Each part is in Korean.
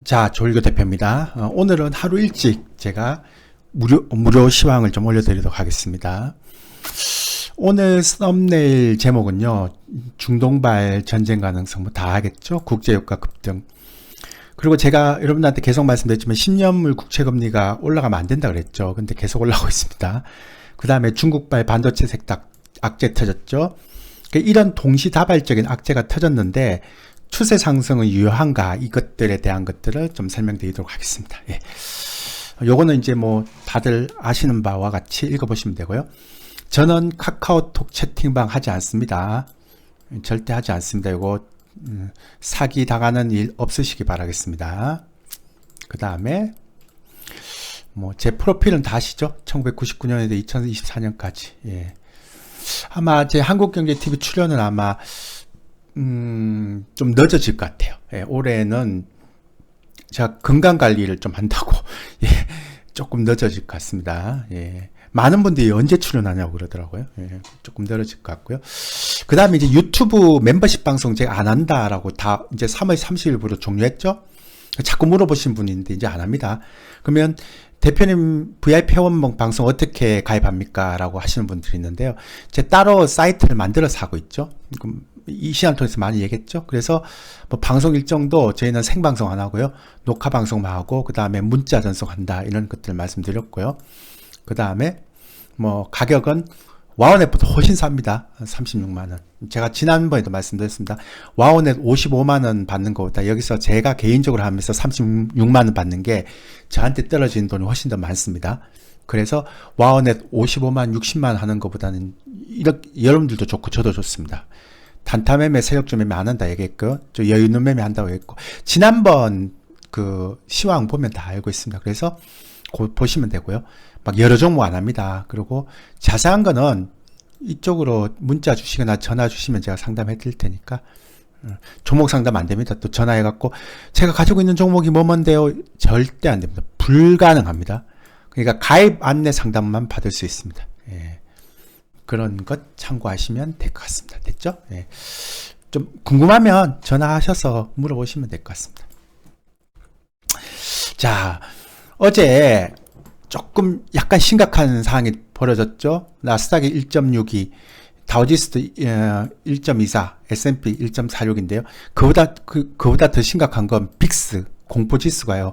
자, 조일교 대표입니다. 오늘은 하루 일찍 제가 무료 시황을 좀 올려드리도록 하겠습니다. 오늘 썸네일 제목은요, 중동발 전쟁 가능성 뭐 다 하겠죠? 국제유가 급등. 그리고 제가 여러분들한테 계속 말씀드렸지만 10년물 국채금리가 올라가면 안 된다 그랬죠. 근데 계속 올라가고 있습니다. 그 다음에 중국발 반도체 섹터 악재 터졌죠. 이런 동시다발적인 악재가 터졌는데 추세 상승은 유효한가, 이것들에 대한 것들을 좀 설명드리도록 하겠습니다. 예. 요거는 이제 뭐 다들 아시는 바와 같이 읽어보시면 되고요. 저는 카카오톡 채팅방 하지 않습니다. 절대 하지 않습니다. 요거 사기 당하는 일 없으시기 바라겠습니다. 그 다음에 뭐 제 프로필은 다 아시죠? 1999년에서 2024년까지. 예. 아마 제 한국경제TV 출연은 아마 좀 늦어질 것 같아요. 예, 올해는 제가 건강관리를 좀 한다고, 예, 조금 늦어질 것 같습니다. 예, 많은 분들이 언제 출연하냐고 그러더라고요. 예, 조금 늦어질 것 같고요. 그 다음에 이제 유튜브 멤버십 방송 제가 안 한다라고 다 이제 3월 30일부로 종료했죠? 자꾸 물어보신 분이 있는데 이제 안 합니다. 그러면 대표님 VIP 회원 방송 어떻게 가입합니까? 라고 하시는 분들이 있는데요. 제가 따로 사이트를 만들어서 하고 있죠. 이 시간 통해서 많이 얘기했죠. 그래서 뭐 방송 일정도 저희는 생방송 안 하고요. 녹화 방송만 하고, 그 다음에 문자 전송한다. 이런 것들 말씀드렸고요. 그 다음에 뭐 가격은 와우넷보다 훨씬 쌉니다. 36만원. 제가 지난번에도 말씀드렸습니다. 와우넷 55만원 받는 것보다 여기서 제가 개인적으로 하면서 36만원 받는 게 저한테 떨어지는 돈이 훨씬 더 많습니다. 그래서 와우넷 55만, 60만 하는 것보다는 이렇게 여러분들도 좋고 저도 좋습니다. 단타 매매, 세력주 매매 안 한다 얘기했고, 저 여유 있는 매매 한다고 했고, 지난번 그 시황 보면 다 알고 있습니다. 그래서 곧 보시면 되고요. 막 여러 종목 안 합니다. 그리고 자세한 거는 이쪽으로 문자 주시거나 전화 주시면 제가 상담해 드릴 테니까, 종목 상담 안 됩니다. 또 전화해 갖고 제가 가지고 있는 종목이 뭐뭔데요? 절대 안 됩니다. 불가능합니다. 그러니까 가입 안내 상담만 받을 수 있습니다. 예. 그런 것 참고하시면 될 것 같습니다. 됐죠? 예. 좀 궁금하면 전화하셔서 물어보시면 될 것 같습니다. 자, 어제 조금 약간 심각한 상황이 벌어졌죠. 나스닥이 1.62, 다우지수도 1.24, S&P 1.46인데요. 그보다 더 심각한 건 빅스 공포지수가요.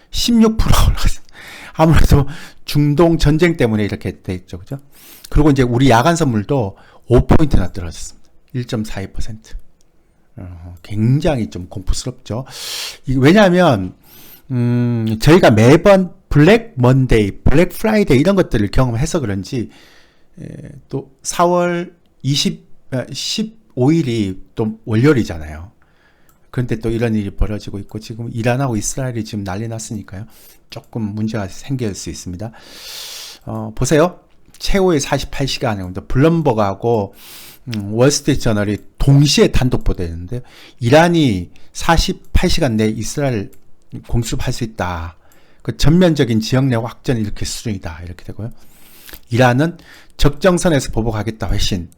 16% 올라갔어요. 아무래도 중동 전쟁 때문에 이렇게 돼 있죠. 그죠? 그리고 이제 우리 야간 선물도 5포인트나 떨어졌습니다. 1.42%. 굉장히 좀 공포스럽죠. 왜냐하면, 저희가 매번 블랙 먼데이, 블랙 프라이데이 이런 것들을 경험해서 그런지, 또 4월 15일이 또 월요일이잖아요. 그런데 또 이런 일이 벌어지고 있고, 지금 이란하고 이스라엘이 지금 난리 났으니까요. 조금 문제가 생길 수 있습니다. 보세요. 최후의 48시간에 블룸버그하고 월스트리트 저널이 동시에 단독 보도했는데, 이란이 48시간 내에 이스라엘 공습할 수 있다. 그 전면적인 지역 내 확전이 이렇게 수준이다. 이렇게 되고요. 이란은 적정선에서 보복하겠다. 회신.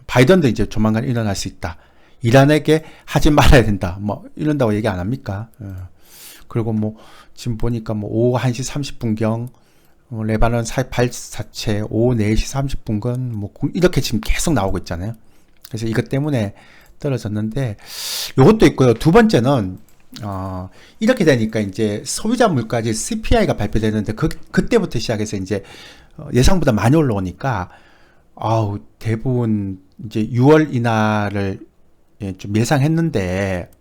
바이든도 이제 조만간 일어날 수 있다. 이란에게 하지 말아야 된다. 뭐 이런다고 얘기 안 합니까? 그리고 뭐 지금 보니까 뭐 오후 1시 30분경 레바논 발사체 오후 4시 30분경 뭐 이렇게 지금 계속 나오고 있잖아요. 그래서 이것 때문에 떨어졌는데, 요것도 있고요. 두 번째는 이렇게 되니까 이제 소비자 물가지 CPI가 발표되는데 그때부터 시작해서 이제 예상보다 많이 올라오니까 대부분 이제 6월 인하를 좀 예상했는데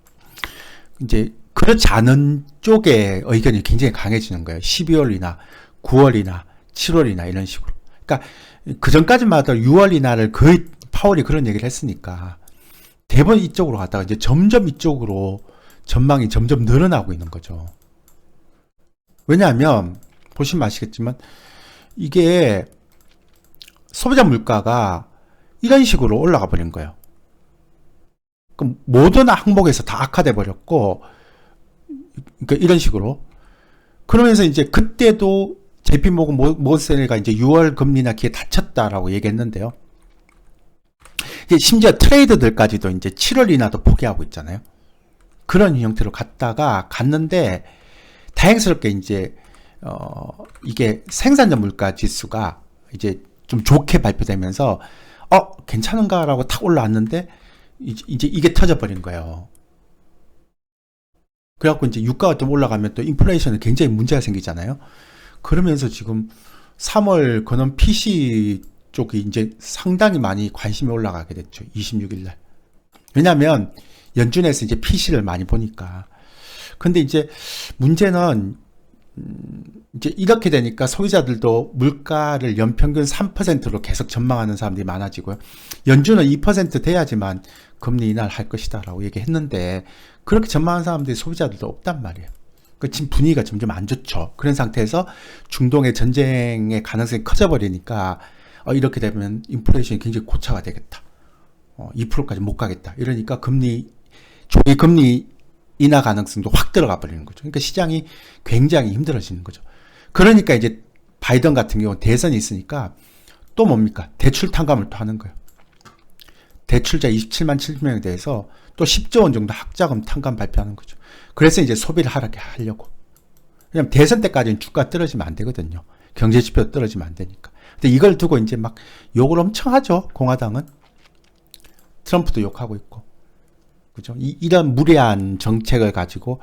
이제 그렇지 않은 쪽의 의견이 굉장히 강해지는 거예요. 12월 인하, 9월 인하, 7월 인하 이런 식으로. 그러니까 그 전까지만 하더라도 6월 인하를 거의 파월이 그런 얘기를 했으니까 대부분 이쪽으로 갔다가 이제 점점 이쪽으로 전망이 점점 늘어나고 있는 거죠. 왜냐하면 보시면 아시겠지만 이게 소비자 물가가 이런 식으로 올라가 버린 거예요. 그럼 모든 항목에서 다 악화돼 버렸고, 그러니까 이런 식으로. 그러면서 이제 그때도 JP모건 모건스탠리가 이제 6월 금리나 기회 다쳤다라고 얘기했는데요. 이제 심지어 트레이더들까지도 이제 7월 인하도 포기하고 있잖아요. 그런 형태로 갔는데 다행스럽게 이제 이게 생산자 물가 지수가 이제 좀 좋게 발표되면서 괜찮은가라고 탁 올라왔는데 이제 이게 터져버린 거예요. 그래갖고 이제 유가가 좀 올라가면 또 인플레이션에 굉장히 문제가 생기잖아요. 그러면서 지금 3월 근원 PC 쪽이 이제 상당히 많이 관심이 올라가게 됐죠. 26일 날. 왜냐면 연준에서 이제 PC를 많이 보니까. 근데 이제 문제는 이제 이렇게 되니까 소비자들도 물가를 연평균 3%로 계속 전망하는 사람들이 많아지고요. 연준은 2% 돼야지만 금리 인하를 할 것이다라고 얘기했는데 그렇게 전망하는 사람들이 소비자들도 없단 말이에요. 지금 분위기가 점점 안 좋죠. 그런 상태에서 중동의 전쟁의 가능성이 커져버리니까 이렇게 되면 인플레이션이 굉장히 고차가 되겠다. 2%까지 못 가겠다. 이러니까 조기 금리 인하 가능성도 확 들어가 버리는 거죠. 그러니까 시장이 굉장히 힘들어지는 거죠. 그러니까 이제 바이든 같은 경우 대선이 있으니까 또 뭡니까? 대출 탕감을 또 하는 거예요. 대출자 27만 7천명에 대해서 또 10조 원 정도 학자금 탕감 발표하는 거죠. 그래서 이제 소비를 하락하려고. 왜냐면 대선 때까지는 주가 떨어지면 안 되거든요. 경제 지표 떨어지면 안 되니까. 근데 이걸 두고 이제 막 욕을 엄청 하죠. 공화당은. 트럼프도 욕하고 있고. 그죠? 이런 무례한 정책을 가지고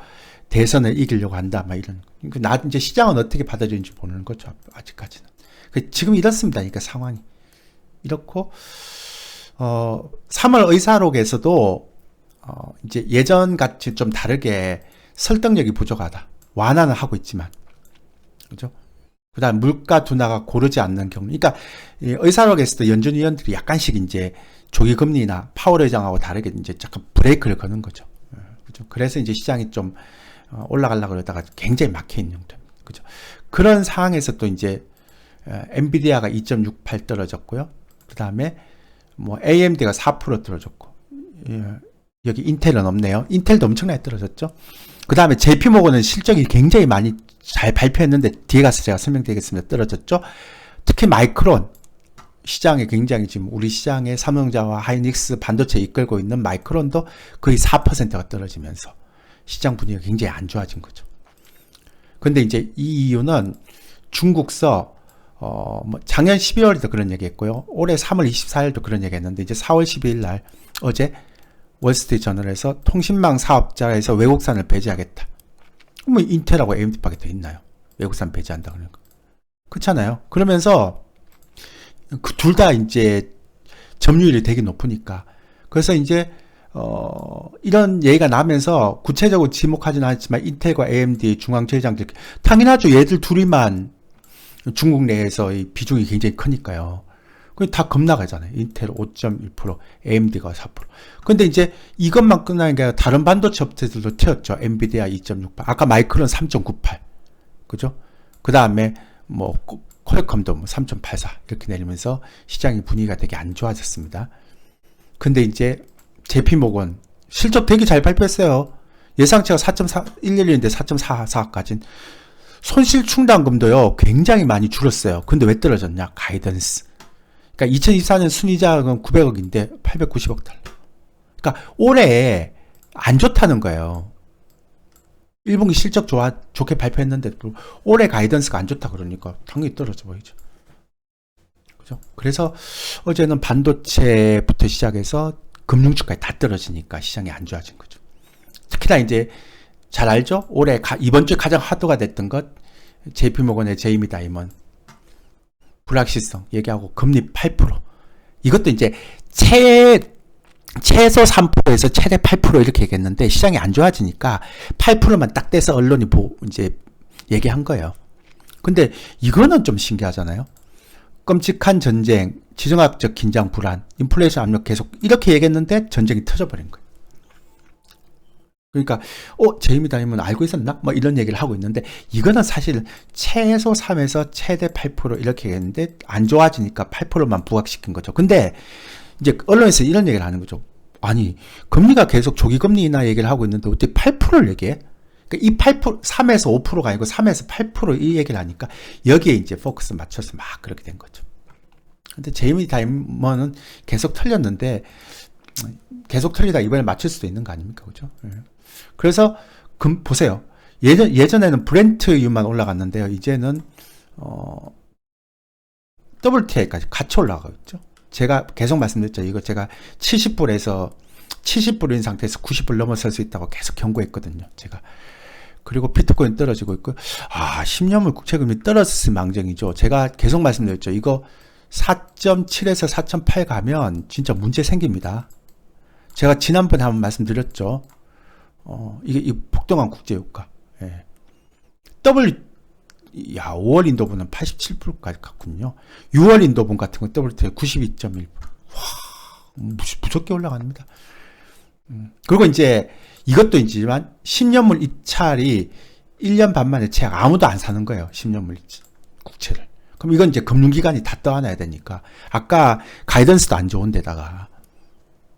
대선을 이기려고 한다. 막 이런. 이제 시장은 어떻게 받아들이는지 보는 거죠. 아직까지는. 지금 이렇습니다. 그러니까 상황이. 이렇고, 3월 의사록에서도, 이제 예전 같이 좀 다르게 설득력이 부족하다. 완화는 하고 있지만. 그죠? 그 다음 물가 둔화가 고르지 않는 경우. 그러니까 의사록에서도 연준 위원들이 약간씩 이제 조기 금리나 파월 의장하고 다르게 이제 잠깐 브레이크를 거는 거죠. 그죠? 그래서 이제 시장이 좀 올라가려고 그러다가 굉장히 막혀 있는 형태입니다. 그죠? 그런 상황에서 또 이제 엔비디아가 2.68 떨어졌고요. 그 다음에 뭐 AMD가 4% 떨어졌고, 여기 인텔은 없네요. 인텔도 엄청나게 떨어졌죠. 그 다음에 JP모건은 실적이 굉장히 많이 잘 발표했는데 뒤에 가서 제가 설명드리겠습니다. 떨어졌죠. 특히 마이크론 시장에 굉장히 지금 우리 시장의 삼성전자와 하이닉스 반도체 이끌고 있는 마이크론도 거의 4%가 떨어지면서 시장 분위기가 굉장히 안 좋아진 거죠. 근데 이제 이 이유는 중국서 뭐 작년 12월에도 그런 얘기했고요. 올해 3월 24일도 그런 얘기했는데 이제 4월 12일 날 어제 월스트리트 저널에서 통신망 사업자에서 외국산을 배제하겠다. 뭐 인텔하고 AMD밖에 더 있나요? 외국산 배제한다 그러니까. 그렇잖아요. 그러면서 그 둘 다 이제 점유율이 되게 높으니까. 그래서 이제 이런 얘기가 나면서 구체적으로 지목하지는 않았지만 인텔과 AMD 중앙제휴장들 당연하죠. 얘들 둘이만 중국 내에서 이 비중이 굉장히 크니까요. 다 겁나가잖아요. 인텔 5.1%, AMD가 4%. 근데 이제 이것만 끝나는 게 아니라 다른 반도체 업체들도 튀었죠. 엔비디아 2.68. 아까 마이크론 3.98. 그죠? 그 다음에 뭐 퀄컴도 뭐 3.84 이렇게 내리면서 시장의 분위기가 되게 안 좋아졌습니다. 근데 이제 JP모건 실적 되게 잘 발표했어요. 예상치가 4.11인데 4.44까지. 손실 충당금도요 굉장히 많이 줄었어요. 근데 왜 떨어졌냐? 가이던스. 그러니까 2024년 순이자금은 900억인데 890억 달러. 그러니까 올해 안 좋다는 거예요. 1분기 실적 좋게 발표했는데 올해 가이던스가 안 좋다 그러니까 당연히 떨어져 보이죠. 그죠? 그래서 어제는 반도체부터 시작해서 금융주까지 다 떨어지니까 시장이 안 좋아진 거죠. 특히나 이제 잘 알죠? 올해 이번 주에 가장 핫도가 됐던 것 JP모건의 제이미 다이먼 불확실성 얘기하고 금리 8%. 이것도 이제 최소 3%에서 최대 8% 이렇게 얘기했는데 시장이 안 좋아지니까 8%만 딱 떼서 언론이 이제 얘기한 거예요. 근데 이거는 좀 신기하잖아요. 끔찍한 전쟁, 지정학적 긴장 불안, 인플레이션 압력 계속 이렇게 얘기했는데 전쟁이 터져버린 거예요. 그러니까 제이미 다이먼 알고 있었나? 뭐 이런 얘기를 하고 있는데 이거는 사실 최소 3에서 최대 8% 이렇게 얘기했는데 안 좋아지니까 8%만 부각시킨 거죠. 근데 이제 언론에서 이런 얘기를 하는 거죠. 아니 금리가 계속 조기 금리 인하 얘기를 하고 있는데 어떻게 8%를 얘기해? 그러니까 이 8%, 3에서 5%가 아니고 3에서 8% 이 얘기를 하니까 여기에 이제 포커스 맞춰서 막 그렇게 된 거죠. 근데 제이미 다이먼은 계속 털렸는데 계속 털리다 이번에 맞출 수도 있는 거 아닙니까? 그죠? 그래서 보세요. 예전에는 브렌트유만 올라갔는데요. 이제는 WTI까지 같이 올라가고 있죠. 제가 계속 말씀드렸죠. 이거 제가 70불인 상태에서 90불 넘어설 수 있다고 계속 경고했거든요. 제가. 그리고 비트코인 떨어지고 있고, 10년물 국채금리 떨어졌을 망정이죠. 제가 계속 말씀드렸죠. 이거 4.7에서 4.8 가면 진짜 문제 생깁니다. 제가 지난번에 한번 말씀드렸죠. 이게 이 폭등한 국제유가. 예. 5월 인도분은 87%까지 갔군요. 6월 인도분 같은 건 WTI 92.1%. 와, 무섭게 올라갑니다. 그리고 이제 이것도 있지만 10년물 입찰이 1년 반 만에 채 아무도 안 사는 거예요. 10년물 국채를. 그럼 이건 이제 금융기관이 다 떠안아야 되니까 아까 가이던스도 안 좋은 데다가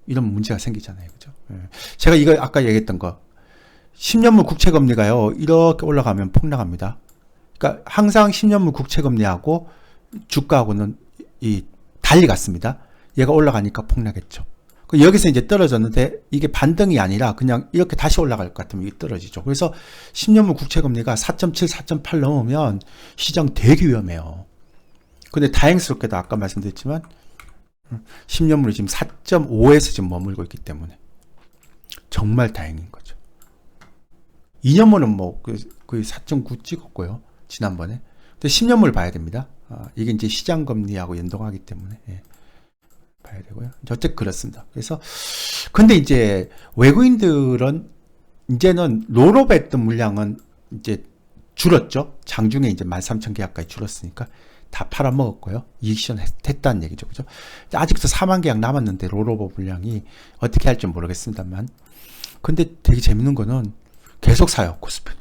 이런 문제가 생기잖아요. 그죠? 제가 이거 아까 얘기했던 거 10년물 국채금리가요. 이렇게 올라가면 폭락합니다. 그러니까 항상 10년물 국채금리하고 주가하고는 달리 갔습니다. 얘가 올라가니까 폭락했죠. 여기서 이제 떨어졌는데 이게 반등이 아니라 그냥 이렇게 다시 올라갈 것 같으면 이게 떨어지죠. 그래서 10년물 국채금리가 4.7, 4.8 넘으면 시장 되게 위험해요. 근데 다행스럽게도 아까 말씀드렸지만 10년물이 지금 4.5에서 지금 머물고 있기 때문에 정말 다행인 거죠. 2년물은 뭐 거의 4.9 찍었고요. 지난번에. 근데 10년물 봐야 됩니다. 이게 이제 시장 금리하고 연동하기 때문에 봐야 되고요. 어쨌든 그렇습니다. 그래서 근데 이제 외국인들은 이제는 롤오버 했던 물량은 이제 줄었죠. 장중에 이제 13,000계약까지 줄었으니까 다 팔아먹었고요. 이익 실현했다는 얘기죠. 그죠? 아직도 4만 계약 남았는데 롤오버 물량이 어떻게 할지 모르겠습니다만. 근데 되게 재밌는 거는 계속 사요. 코스피는.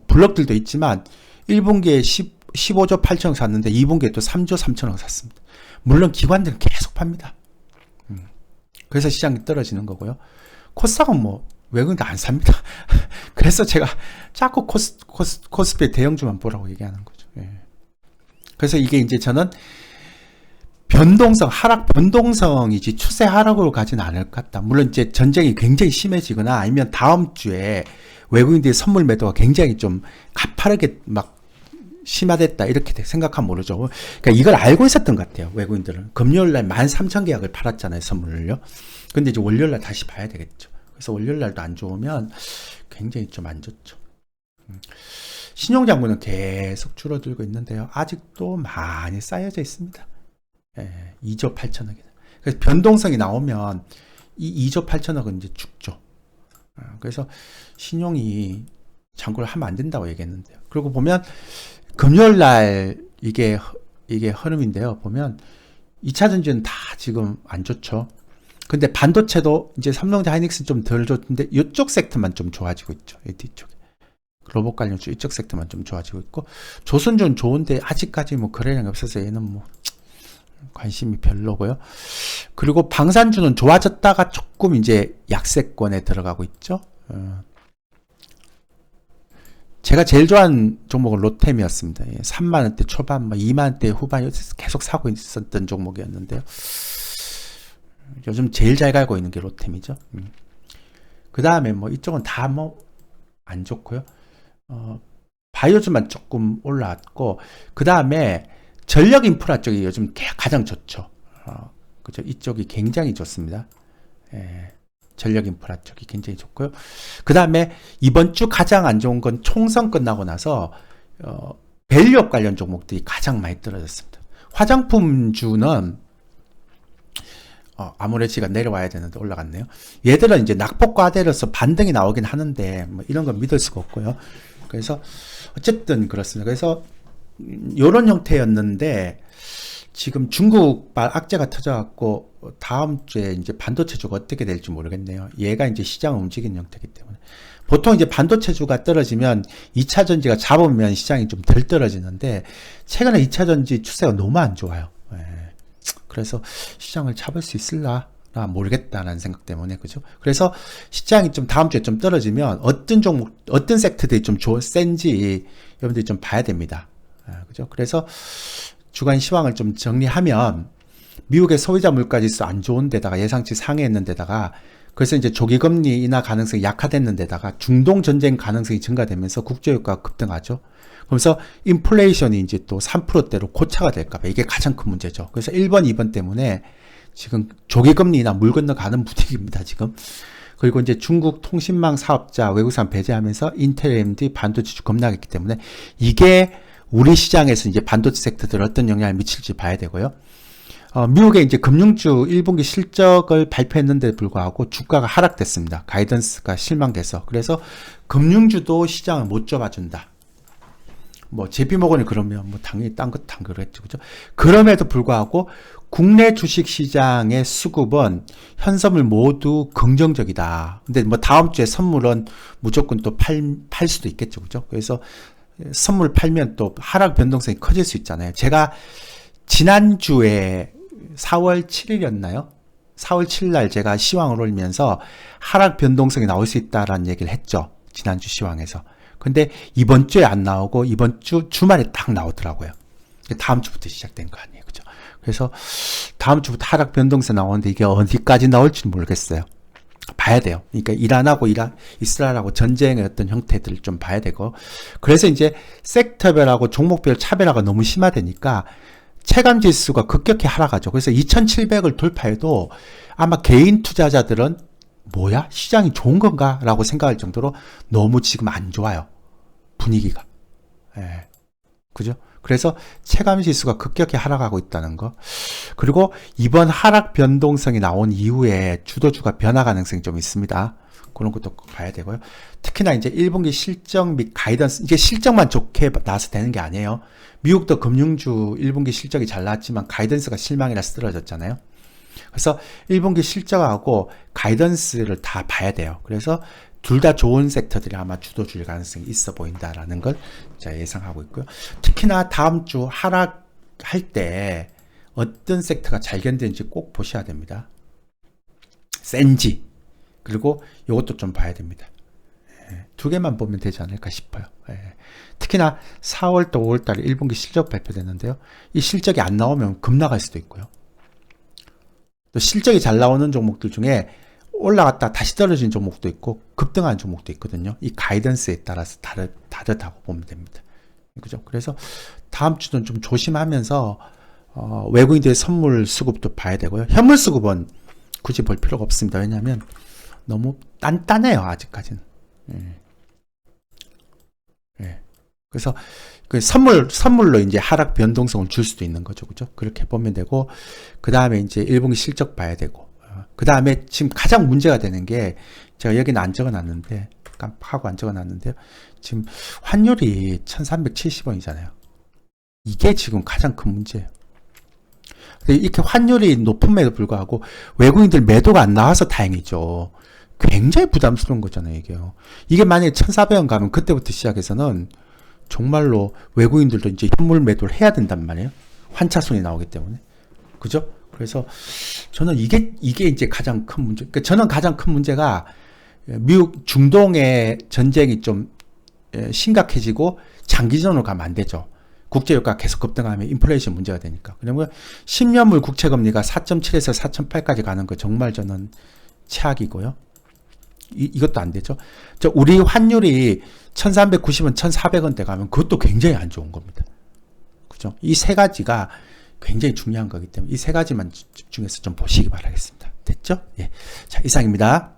블럭들도 있지만 1분기에 15조 8천억 샀는데 2분기에 또 3조 3천억 샀습니다. 물론 기관들은 계속 팝니다. 그래서 시장이 떨어지는 거고요. 코스닥은 외국인들 안 삽니다. 그래서 제가 자꾸 코스피의 대형주만 보라고 얘기하는 거죠. 그래서 이게 이제 저는 변동성이지 추세 하락으로 가진 않을 것 같다. 물론 이제 전쟁이 굉장히 심해지거나 아니면 다음 주에 외국인들의 선물 매도가 굉장히 좀 가파르게 막 심화됐다 이렇게 생각하면 모르죠. 그러니까 이걸 알고 있었던 것 같아요. 외국인들은 금요일날 13,000계약을 팔았잖아요. 선물을요. 근데 이제 월요일날 다시 봐야 되겠죠. 그래서 월요일날도 안 좋으면 굉장히 좀 안 좋죠. 신용장부는 계속 줄어들고 있는데요. 아직도 많이 쌓여져 있습니다. 2조 8천억이다. 그래서 변동성이 나오면 이 2조 8천억은 이제 죽죠. 그래서 신용이 잔고를 하면 안 된다고 얘기했는데요. 그리고 보면 금요일 날 이게 흐름인데요. 보면 2차 전지는 다 지금 안 좋죠. 근데 반도체도 이제 삼성전자 하이닉스는 좀 덜 좋던데 이쪽 섹터만 좀 좋아지고 있죠. 뒤쪽에. 로봇 관련주 이쪽 섹터만 좀 좋아지고 있고 조선주는 좋은데 아직까지 거래량이 없어서 얘는 관심이 별로고요. 그리고 방산주는 좋아졌다가 조금 이제 약세권에 들어가고 있죠. 제가 제일 좋아하는 종목은 로템이었습니다. 3만원대 초반, 2만원대 후반 계속 사고 있었던 종목이었는데요. 요즘 제일 잘 갈고 있는 게 로템이죠. 그 다음에 이쪽은 다 안 좋고요. 바이오주만 조금 올라왔고, 그 다음에 전력 인프라 쪽이 요즘 가장 좋죠. 그죠? 이쪽이 굉장히 좋습니다. 전력 인프라 쪽이 굉장히 좋고요. 그 다음에 이번 주 가장 안 좋은 건 총선 끝나고 나서 밸류업 관련 종목들이 가장 많이 떨어졌습니다. 화장품주는 아모레지가 내려와야 되는데 올라갔네요. 얘들은 이제 낙폭과대로서 반등이 나오긴 하는데 이런 건 믿을 수가 없고요. 그래서 어쨌든 그렇습니다. 그래서 이런 형태였는데 지금 중국발 악재가 터져갖고 다음 주에 이제 반도체주가 어떻게 될지 모르겠네요. 얘가 이제 시장을 움직이는 형태이기 때문에 보통 이제 반도체주가 떨어지면 2차 전지가 잡으면 시장이 좀 덜 떨어지는데 최근에 2차 전지 추세가 너무 안 좋아요. 그래서 시장을 잡을 수 있을라 모르겠다라는 생각 때문에 그죠? 그래서 시장이 좀 다음 주에 좀 떨어지면 어떤 종목, 어떤 섹터들이 좀 센지 여러분들이 좀 봐야 됩니다. 그죠? 그래서 주간 시황을 좀 정리하면 미국의 소비자 물가지수 안 좋은 데다가 예상치 상회했는 데다가 그래서 이제 조기금리 인하 가능성이 약화됐는 데다가 중동 전쟁 가능성이 증가되면서 국제유가가 급등하죠. 그러면서 인플레이션이 이제 또 3%대로 고차가 될까봐 이게 가장 큰 문제죠. 그래서 1번, 2번 때문에 지금 조기금리 인하 물 건너가는 분위기입니다, 지금. 그리고 이제 중국 통신망 사업자 외국산 배제하면서 인텔, AMD 반도체 급락했기 때문에 이게 우리 시장에서 이제 반도체 섹터들 어떤 영향을 미칠지 봐야 되고요. 미국의 이제 금융주 1분기 실적을 발표했는데 불구하고 주가가 하락됐습니다. 가이던스가 실망돼서. 그래서 금융주도 시장을 못 잡아준다. 뭐 JP모건이 그러면 뭐 당연히 딴 것도 안 그랬죠, 그죠? 그럼에도 불구하고 국내 주식 시장의 수급은 현선물 모두 긍정적이다. 근데 뭐 다음 주에 선물은 무조건 또 팔 수도 있겠죠, 그죠? 그래서 선물 팔면 또 하락 변동성이 커질 수 있잖아요. 제가 지난주에 4월 7일이었나요? 4월 7일 날 제가 시황을 올리면서 하락 변동성이 나올 수 있다라는 얘기를 했죠. 지난주 시황에서. 근데 이번 주에 안 나오고 이번 주 주말에 딱 나오더라고요. 다음 주부터 시작된 거 아니에요, 그죠? 그래서 다음 주부터 하락 변동성 나오는데 이게 어디까지 나올지 모르겠어요. 봐야 돼요. 그러니까 이란하고 이스라엘하고 전쟁의 어떤 형태들을 좀 봐야 되고, 그래서 이제 섹터별하고 종목별 차별화가 너무 심화되니까 체감 지수가 급격히 하락하죠. 그래서 2,700을 돌파해도 아마 개인 투자자들은 뭐야? 시장이 좋은 건가? 라고 생각할 정도로 너무 지금 안 좋아요. 분위기가. 예. 그죠? 그래서 체감 지수가 급격히 하락하고 있다는 거. 그리고 이번 하락 변동성이 나온 이후에 주도주가 변화 가능성이 좀 있습니다. 그런 것도 봐야 되고요. 특히나 이제 1분기 실적 및 가이던스, 이게 실적만 좋게 나와서 되는 게 아니에요. 미국도 금융주 1분기 실적이 잘 나왔지만 가이던스가 실망이라서 떨어졌잖아요. 그래서 1분기 실적하고 가이던스를 다 봐야 돼요. 그래서 둘 다 좋은 섹터들이 아마 주도주일 가능성이 있어 보인다라는 걸 제가 예상하고 있고요. 특히나 다음 주 하락할 때 어떤 섹터가 잘 견디는지 꼭 보셔야 됩니다. 센지, 그리고 이것도 좀 봐야 됩니다. 두 개만 보면 되지 않을까 싶어요. 특히나 4월달, 5월달에 1분기 실적 발표됐는데요. 이 실적이 안 나오면 급락할 수도 있고요. 또 실적이 잘 나오는 종목들 중에 올라갔다 다시 떨어진 종목도 있고 급등한 종목도 있거든요. 이 가이던스에 따라서 다르다고 보면 됩니다. 그죠? 그래서 다음 주는 좀 조심하면서 외국인들의 선물 수급도 봐야 되고요. 현물 수급은 굳이 볼 필요가 없습니다. 왜냐하면 너무 단단해요, 아직까지는. 그래서 그 선물로 이제 하락 변동성을 줄 수도 있는 거죠, 그죠? 그렇게 보면 되고, 그 다음에 이제 1분기 실적 봐야 되고, 그 다음에 지금 가장 문제가 되는 게, 제가 여기는 안 적어놨는데, 깜빡하고 안 적어놨는데요. 지금 환율이 1370원이잖아요. 이게 지금 가장 큰 문제예요. 근데 이렇게 환율이 높음에도 불구하고 외국인들 매도가 안 나와서 다행이죠. 굉장히 부담스러운 거잖아요, 이게요. 이게 만약에 1400원 가면 그때부터 시작해서는 정말로 외국인들도 이제 현물 매도를 해야 된단 말이에요. 환차손이 나오기 때문에. 그죠? 그래서 저는 이게 이제 가장 큰 문제. 그러니까 저는 가장 큰 문제가 미국 중동의 전쟁이 좀 심각해지고 장기전으로 가면 안 되죠. 국제유가 계속 급등하면 인플레이션 문제가 되니까. 그러면 10년물 국채금리가 4.7에서 4.8까지 가는 거 정말 저는 최악이고요. 이것도 안 되죠. 우리 환율이 1390원, 1400원대 가면 그것도 굉장히 안 좋은 겁니다. 그죠? 이 세 가지가 굉장히 중요한 거기 때문에 이 세 가지만 집중해서 좀 보시기 바라겠습니다. 됐죠? 예. 자, 이상입니다.